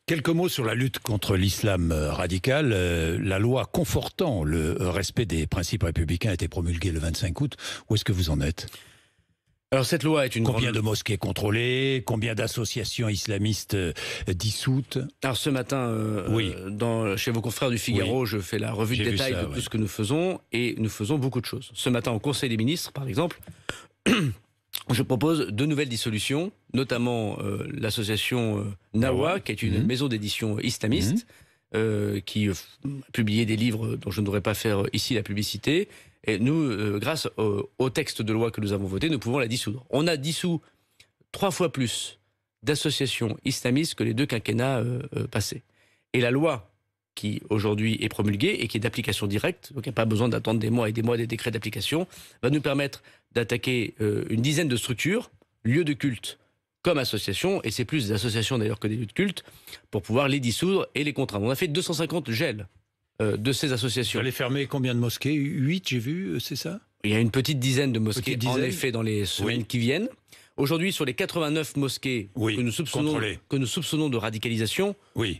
Quelques mots sur la lutte contre l'islam radical. La loi confortant le respect des principes républicains a été promulguée le 25 août. Où est-ce que vous en êtes? Alors cette loi est une Combien de mosquées contrôlées? Combien d'associations islamistes dissoutes? Alors ce matin, chez vos confrères du Figaro, je fais la revue de détail de tout ce que nous faisons, et nous faisons beaucoup de choses. Ce matin, au Conseil des ministres, par exemple, je propose 2 nouvelles dissolutions, notamment l'association Nawa, qui est une maison d'édition islamiste, qui a publié des livres dont je ne devrais pas faire ici la publicité. Et nous, grâce au texte de loi que nous avons voté, nous pouvons la dissoudre. On a dissous 3 fois plus d'associations islamistes que les 2 quinquennats passés. Et la loi qui aujourd'hui est promulguée et qui est d'application directe, donc il n'y a pas besoin d'attendre des mois et des décrets d'application, va nous permettre d'attaquer une dizaine de structures, lieux de culte comme associations, et c'est plus des associations d'ailleurs que des lieux de culte, pour pouvoir les dissoudre et les contraindre. On a fait 250 gels de ces associations. Vous allez fermer combien de mosquées? 8, j'ai vu, c'est ça? Il y a une petite dizaine de mosquées, en effet, dans les semaines qui viennent. Aujourd'hui, sur les 89 mosquées que nous soupçonnons de radicalisation,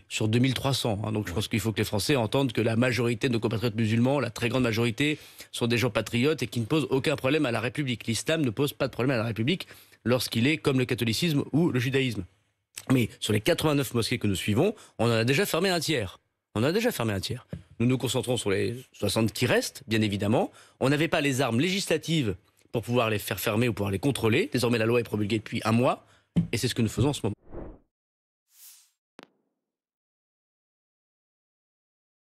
sur 2300. Donc je pense qu'il faut que les Français entendent que la majorité de nos compatriotes musulmans, la très grande majorité, sont des gens patriotes et qui ne posent aucun problème à la République. L'islam ne pose pas de problème à la République lorsqu'il est comme le catholicisme ou le judaïsme. Mais sur les 89 mosquées que nous suivons, on en a déjà fermé un tiers. Nous nous concentrons sur les 60 qui restent, bien évidemment. On n'avait pas les armes législatives pour pouvoir les faire fermer ou pouvoir les contrôler. Désormais, la loi est promulguée depuis un mois et c'est ce que nous faisons en ce moment.